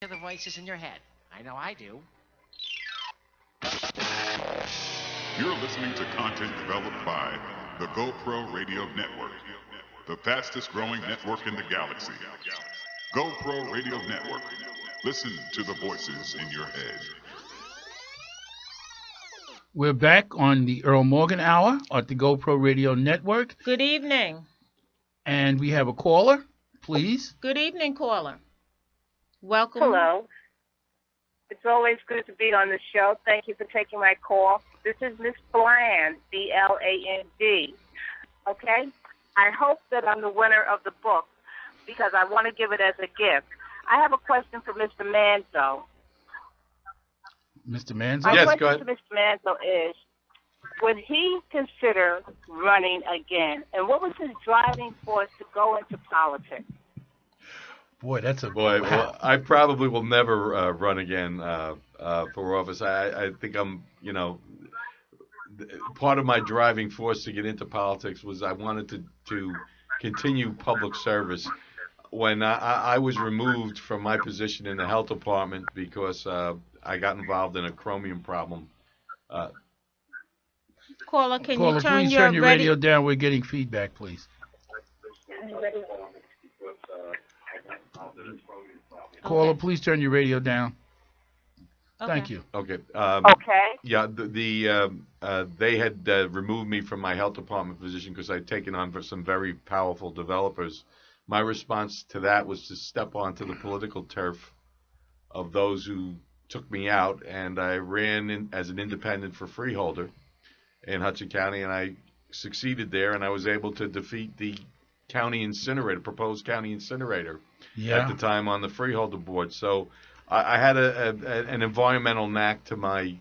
The voices in your head. I know I do. You're listening to content developed by the GoPro Radio Network, the fastest growing network in the galaxy. GoPro Radio Network. Listen to the voices in your head. We're back on the Earl Morgan Hour at the GoPro Radio Network. Good evening. And we have a caller, please. Good evening, caller. Welcome. Hello. It's always good to be on the show. Thank you for taking my call. This is Miss Bland, B-L-A-N-D. Okay? I hope that I'm the winner of the book because I want to give it as a gift. I have a question for Mr. Manzo. Mr. Manzo? My Yes, go question ahead. to Mr. Manzo is, would he consider running again? And what was his driving force to go into politics? Boy, that's a Boy, wow. well, I probably will never run again for office. I think part of my driving force to get into politics was I wanted to continue public service. When I was removed from my position in the health department because I got involved in a chromium problem. Caller, can Caller, you turn please your, turn your radio down. We're getting feedback, please. Caller, please turn your radio down. Okay. Thank you. Okay. Okay. Yeah, they had removed me from my health department position because I'd taken on for some very powerful developers. My response to that was to step onto the political turf of those who took me out, and I ran as an independent for freeholder in Hudson County, and I succeeded there, and I was able to defeat the county incinerator, proposed county incinerator at the time on the freeholder board. So I had an environmental knack to my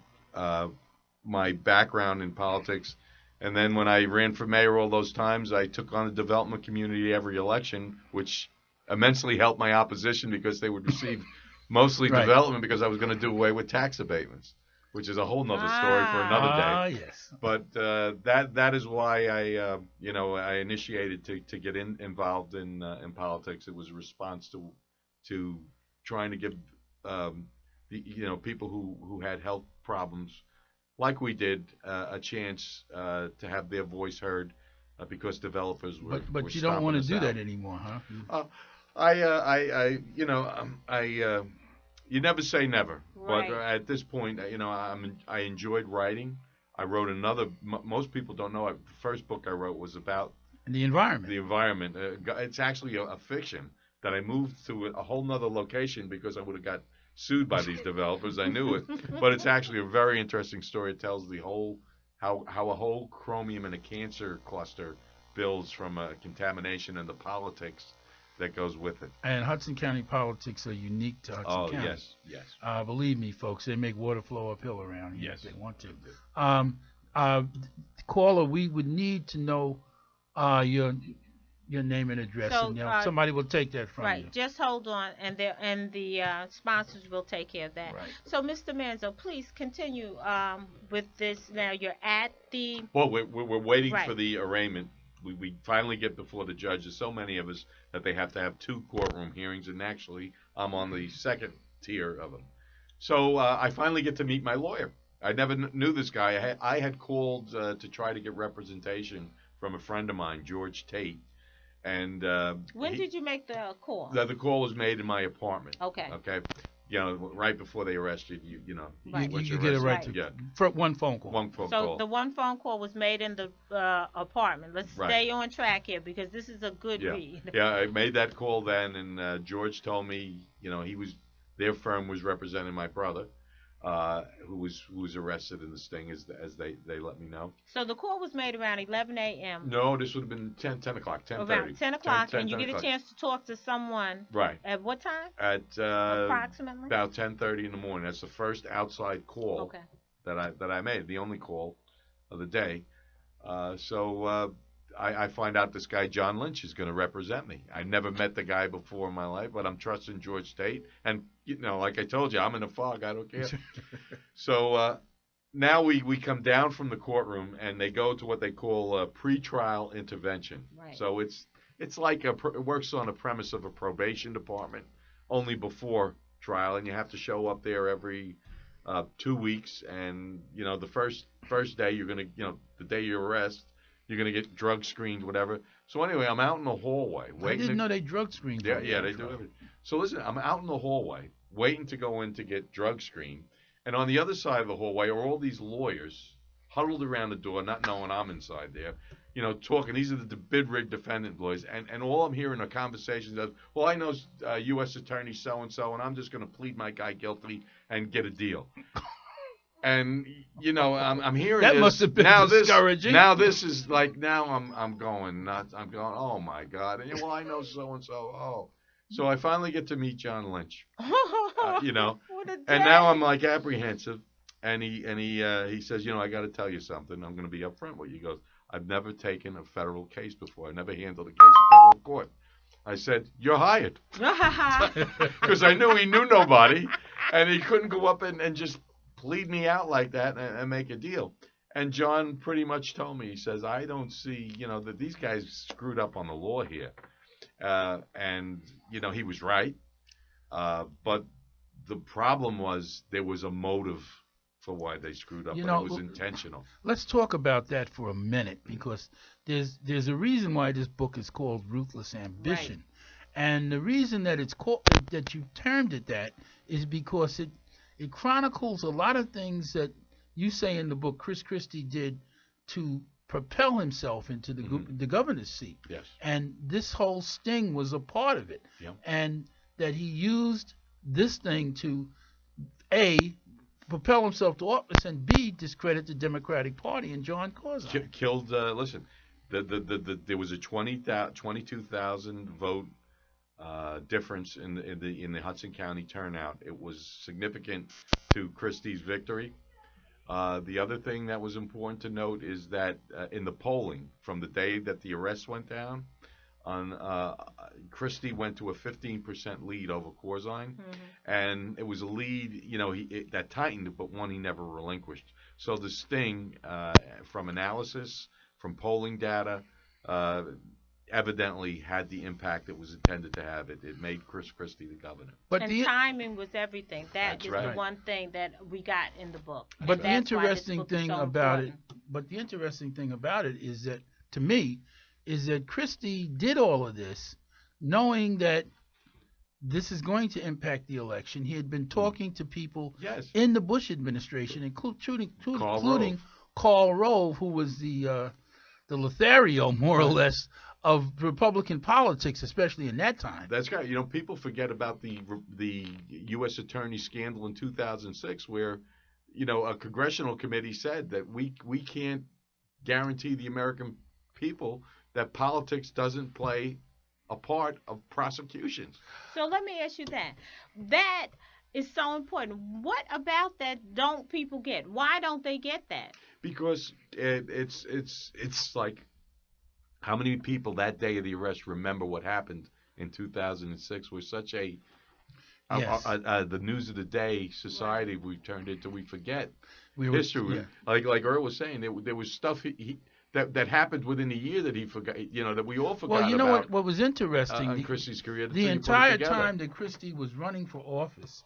background in politics. And then when I ran for mayor all those times, I took on the development community every election, which immensely helped my opposition because they would receive mostly Right. development because I was going to do away with tax abatements, which is a whole nother story for another day. Yes. But that is why I initiated to get involved in politics. It was a response to trying to give people who had health problems like we did a chance to have their voice heard because developers were. But were you don't stomping want to us do out. that anymore, huh? You never say never. Right. But at this point, I enjoyed writing. I wrote another. Most people don't know. The first book I wrote was about The environment. the environment. It's actually a fiction that I moved to a whole nother location because I would have got sued by these developers. I knew it, but it's actually a very interesting story. It tells the whole how a whole chromium in a cancer cluster builds from a contamination and the politics that goes with it. And Hudson County politics are unique to Hudson Oh County. yes. Believe me, folks, they make water flow uphill around here Yes. if they want to. Caller, we would need to know your name and address, So, and somebody will take that from Right. you. Just hold on, and the sponsors will take care of that. Right. So, Mr. Manzo, please continue with this. Now, you're at the. Well, we're waiting Right. for the arraignment. We finally get before the judge. There's so many of us that they have to have 2 courtroom hearings, and actually I'm on the second tier of them. So I finally get to meet my lawyer. I never knew this guy. I had called to try to get representation from a friend of mine, George Tate. And When did you make the call? the call was made in my apartment. Okay. Okay. Right before they arrest you, Right. once You you're get a arrested, right to yeah, for one phone call. one phone So call. the one phone call was made in the apartment. Let's Right. stay on track here because this is a good read. Yeah, I made that call then, and George told me, their firm was representing my brother, who was arrested in this thing, as they let me know. So the call was made around 11 a.m. No, this would have been 10 o'clock, 10:30. Around 10 o'clock, 10, and you get a o'clock. chance to talk to someone Right. at what time? At Approximately? about 10:30 in the morning. That's the first outside call Okay. that I made, the only call of the day. So I find out this guy, John Lynch, is going to represent me. I never met the guy before in my life, but I'm trusting George Tate. And, like I told you, I'm in a fog. I don't care. So now we come down from the courtroom, and they go to what they call a pretrial intervention. Right. So it's like it works on a premise of a probation department, only before trial, and you have to show up there every 2 weeks. And the first day you're gonna, the day you arrest, you're gonna get drug screened, whatever. So anyway, I'm out in the hallway waiting. I didn't know they drug screened. Yeah, they do everything. So listen, I'm out in the hallway waiting to go in to get drug screened, and on the other side of the hallway are all these lawyers huddled around the door, not knowing I'm inside there, talking. These are the bid rig defendant lawyers, and all I'm hearing are conversations of, well, I know U.S. Attorney so-and-so, and I'm just going to plead my guy guilty and get a deal. And, I'm hearing that this. Must have been discouraging. This is like, now I'm going nuts. I'm going, oh, my God. And, well, I know so-and-so. Oh. So I finally get to meet John Lynch, What a and day. now I'm like apprehensive. And he says, I got to tell you something. I'm going to be upfront with you. He goes, I've never taken a federal case before. I've never handled a case in federal court. I said, you're hired. Because I knew he knew nobody, and he couldn't go up and just plead me out like that and make a deal. And John pretty much told me, he says, I don't see, that these guys screwed up on the law here. And, he was right. But the problem was there was a motive for why they screwed up, and it was intentional. Let's talk about that for a minute, because there's a reason why this book is called Ruthless Ambition. Right. And the reason that it's called, that you termed it that, is because it chronicles a lot of things that you say in the book Chris Christie did to propel himself into the governor's seat. Yes. And this whole sting was a part of it. Yep. And that he used this thing to, A, propel himself to office, and B, discredit the Democratic Party and John Corzine. Killed. Listen, there was a 22,000 vote difference in the Hudson County turnout. It was significant to Christie's victory. The other thing that was important to note is that in the polling from the day that the arrest went down, Christie went to a 15% lead over Corzine, and it was a lead, that tightened, but one he never relinquished. So the sting, from analysis, from polling data, evidently had the impact it was intended to have. It made Chris Christie the governor. But timing was everything. That's the one thing that we got in the book. But the interesting thing about it is that, to me, is that Christie did all of this knowing that this is going to impact the election. He had been talking to people in the Bush administration, including Karl Rove, who was the Lothario, more or less, of Republican politics, especially in that time. That's right. People forget about the U.S. Attorney scandal in 2006, where, a congressional committee said that we can't guarantee the American people that politics doesn't play a part of prosecutions. So let me ask you that. That is so important. What about that don't people get? Why don't they get that? Because it's like, how many people that day of the arrest remember what happened in 2006? We're such the news of the day society we've turned into. We forget history. Like Earl was saying, there was stuff that happened within a year that he forgot. That we all forgot. Well, about. What was interesting in Christie's career. The entire time that Christie was running for office,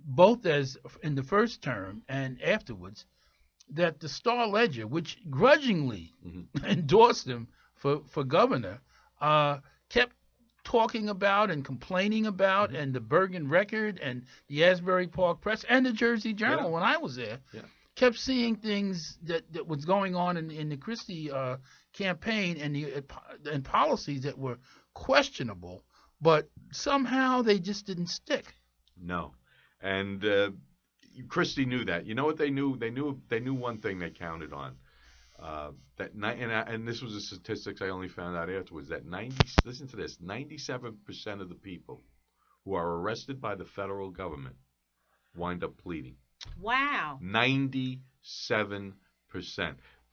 both as in the first term and afterwards, that the Star Ledger, which grudgingly endorsed him for governor, kept talking about and complaining about, and the Bergen Record and the Asbury Park Press and the Jersey Journal when I was there, kept seeing things that was going on in the Christie campaign and policies that were questionable, but somehow they just didn't stick. No, and Christie knew that. You know what they knew? They knew one thing they counted on. And this was the statistics I only found out afterwards. That 97% of the people who are arrested by the federal government wind up pleading. Wow. 97%.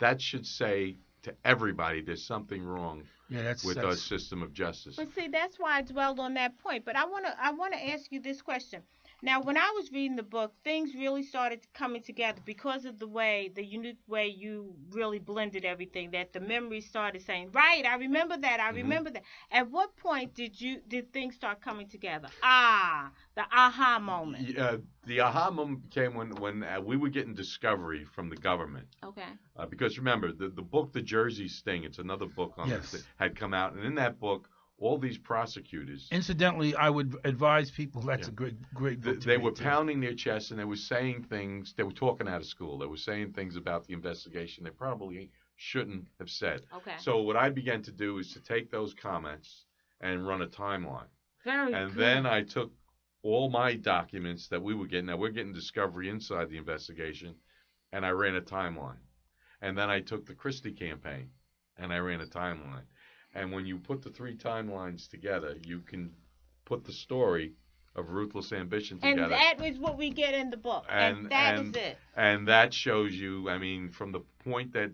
That should say to everybody there's something wrong with our system of justice. But see, that's why I dwelled on that point. But I wanna ask you this question. Now, when I was reading the book, things really started coming together because of the unique way you really blended everything. That the memories started saying, "Right, I remember that. I remember that." At what point did things start coming together? The aha moment. The aha moment came when we were getting discovery from the government. Okay. Because remember, the book The Jersey Sting, it's another book on this, had come out, and in that book, all these prosecutors. Incidentally, I would advise people that's a great book. They were pounding their chests and they were saying things. They were talking out of school. They were saying things about the investigation they probably shouldn't have said. Okay. So what I began to do is to take those comments and run a timeline. Very And good. then I took all my documents that we were getting. Now we're getting discovery inside the investigation, and I ran a timeline. And then I took the Christie campaign, and I ran a timeline. And when you put the three timelines together, you can put the story of Ruthless Ambition together. And that is what we get in the book. And that is it. And that shows you, I mean, from the point that,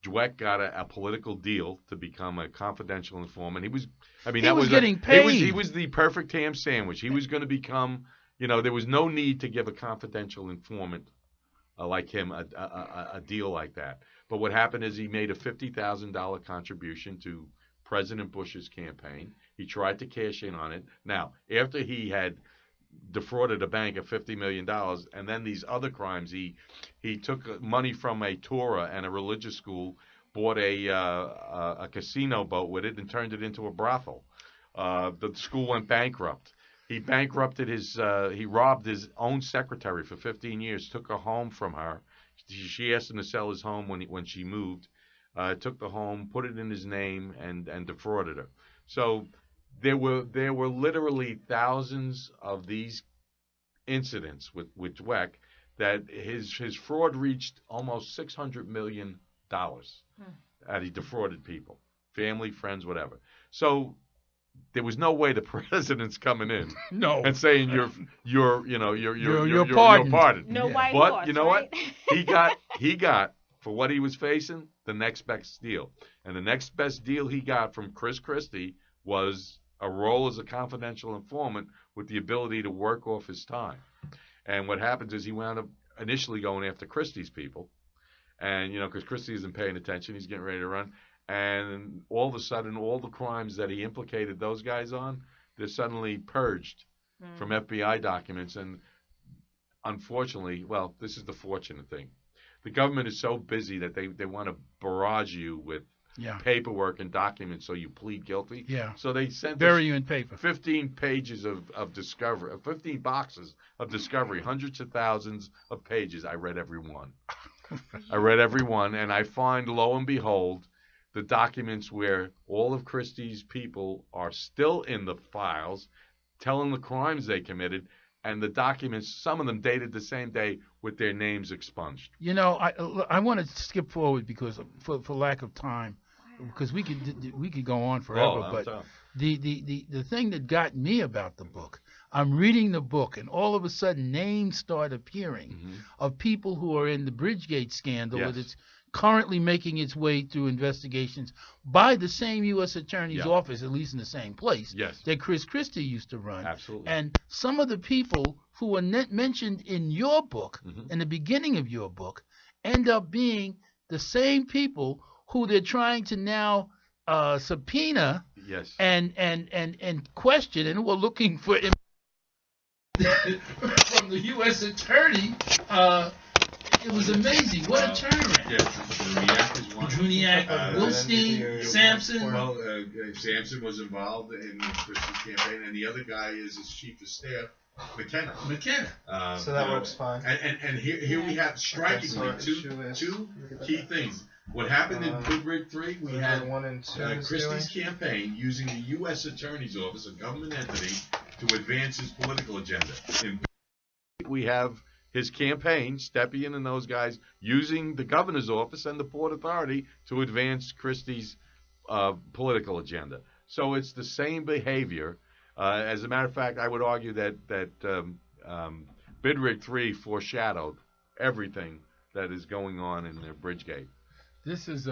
Dweck got a political deal to become a confidential informant. He was getting paid. He was the perfect ham sandwich. He was going to become, there was no need to give a confidential informant like him a deal like that. But what happened is he made a $50,000 contribution to President Bush's campaign. He tried to cash in on it. Now, after he had defrauded a bank of $50 million, and then these other crimes, he took money from a Torah and a religious school, bought a casino boat with it, and turned it into a brothel. The school went bankrupt. He bankrupted he robbed his own secretary for 15 years, took her home from her. She asked him to sell his home when she moved, took the home, put it in his name, and defrauded her. So there were literally thousands of these incidents with Dweck that his fraud reached almost $600 million that he defrauded people, family, friends, whatever. So there was no way the president's coming in and saying you're pardoned. No white But horse, you know right? what? He got for what he was facing the next best deal, and the next best deal he got from Chris Christie was a role as a confidential informant with the ability to work off his time. And what happens is he wound up initially going after Christie's people, and because Christie isn't paying attention, he's getting ready to run. And all of a sudden, all the crimes that he implicated those guys on, they're suddenly purged from FBI documents. And unfortunately, well, this is the fortunate thing. The government is so busy that they want to barrage you with paperwork and documents so you plead guilty. Yeah. So they sent bury you in paper. 15 pages of discovery, 15 boxes of discovery, hundreds of thousands of pages. I read every one. And I find, lo and behold, the documents where all of Christie's people are still in the files, telling the crimes they committed, and the documents, some of them dated the same day, with their names expunged. I want to skip forward because for lack of time, because we could go on forever. But the thing that got me about the book, I'm reading the book, and all of a sudden names start appearing of people who are in the Bridgegate scandal that it's currently making its way through investigations by the same U.S. Attorney's office, at least in the same place that Chris Christie used to run. Absolutely. And some of the people who were mentioned in your book, in the beginning of your book, end up being the same people who they're trying to now subpoena and question, and we're looking for from the U.S. Attorney. It was amazing. What a turnaround. Druniak is one. Druniak, Wilstein, Sampson. Well, Sampson was involved in Christie's campaign, and the other guy is his chief of staff, McKenna. So that works fine. And here we have strikingly two key things. What happened in Big Rig 3, we had Christie's campaign using the U.S. Attorney's Office, a government entity, to advance his political agenda. In Big, we have his campaign, Stepien and those guys, using the governor's office and the Port Authority to advance Christie's political agenda. So it's the same behavior. As a matter of fact, I would argue that Bidrig 3 foreshadowed everything that is going on in Bridgegate. This is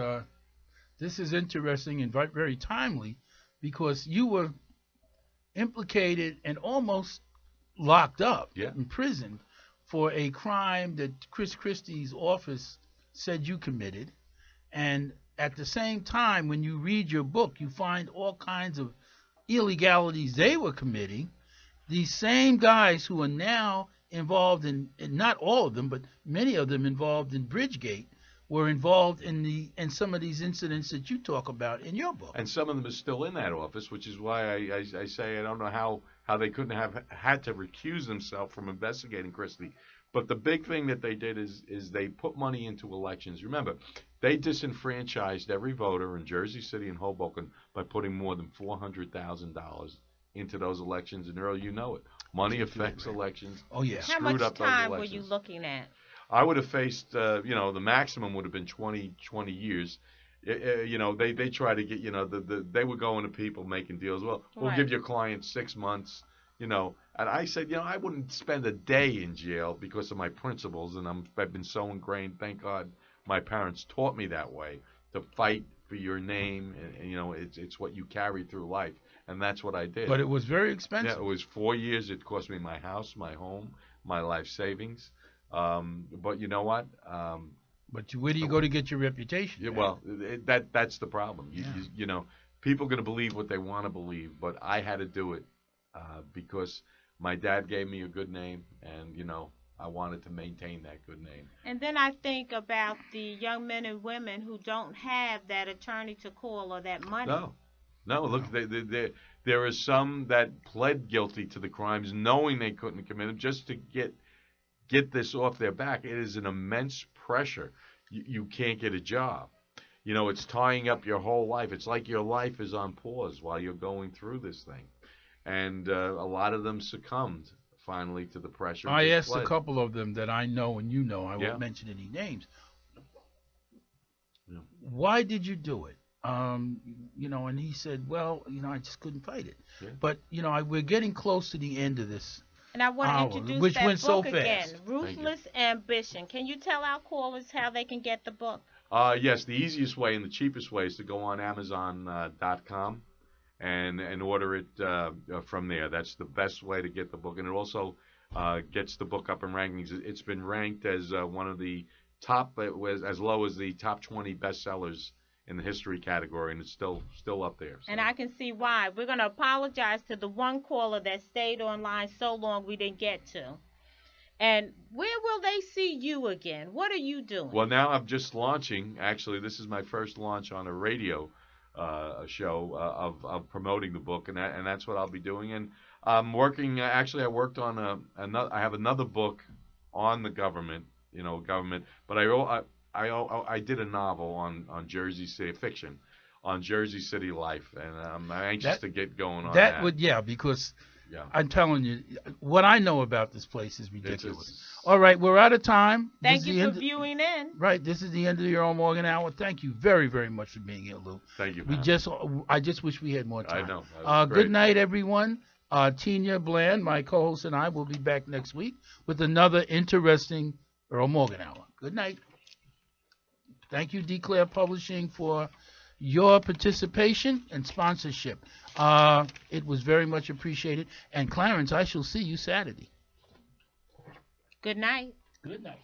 This is interesting and very timely because you were implicated and almost locked up in prison for a crime that Chris Christie's office said you committed. And at the same time, when you read your book, you find all kinds of illegalities they were committing. These same guys who are now involved in not all of them, but many of them involved in Bridgegate, were involved in some of these incidents that you talk about in your book. And some of them are still in that office, which is why I say I don't know how they couldn't have had to recuse themselves from investigating Christie. But the big thing that they did is they put money into elections. Remember, they disenfranchised every voter in Jersey City and Hoboken by putting more than $400,000 into those elections. And Earl, you know it. Money affects elections. Oh, yeah. How much time were you looking at? I would have faced, the maximum would have been 20 years. They try to get, they were going to people making deals. Well, we'll give your client 6 months, and I said, I wouldn't spend a day in jail because of my principles, and I've been so ingrained. Thank God my parents taught me that way, to fight for your name, and it's what you carry through life, and that's what I did. But it was very expensive. Yeah, it was 4 years. It cost me my house, my home, my life savings. But you know what? But where do you go to get your reputation? Yeah, well, that's the problem. People are going to believe what they want to believe, but I had to do it because my dad gave me a good name, and I wanted to maintain that good name. And then I think about the young men and women who don't have that attorney to call or that money. No. Look, there are some that pled guilty to the crimes, knowing they couldn't commit them, just to get this off their back. It is an immense pressure. You can't get a job. It's tying up your whole life. It's like your life is on pause while you're going through this thing. And a lot of them succumbed finally to the pressure. I asked a couple of them that I know and you know. I won't mention any names. Yeah. Why did you do it? And he said, well, I just couldn't fight it. Yeah. But, we're getting close to the end of this. And I want to introduce which that went book so again, fast. Ruthless Ambition. Can you tell our callers how they can get the book? Yes, the easiest way and the cheapest way is to go on Amazon.com and order it from there. That's the best way to get the book. And it also gets the book up in rankings. It's been ranked as one of the top, as low as the top 20 bestsellers in the history category, and it's still up there. So. And I can see why. We're going to apologize to the one caller that stayed online so long we didn't get to. And where will they see you again? What are you doing? Well, now I'm just launching. Actually, this is my first launch on a radio show of promoting the book, and that's what I'll be doing. And I'm working. Actually, I worked on I have another book on the government. But I did a novel on Jersey City, fiction, on Jersey City life, and I'm anxious to get going on that. Because I'm telling you, what I know about this place is ridiculous. All right, we're out of time. Thank you for viewing in. Right, this is the end of your Earl Morgan Hour. Thank you very, very much for being here, Lou. Thank you. I just wish we had more time. I know. Good night, everyone. Tina Bland, my co-host, and I will be back next week with another interesting Earl Morgan Hour. Good night. Thank you, Declare Publishing, for your participation and sponsorship. It was very much appreciated. And Clarence, I shall see you Saturday. Good night. Good night.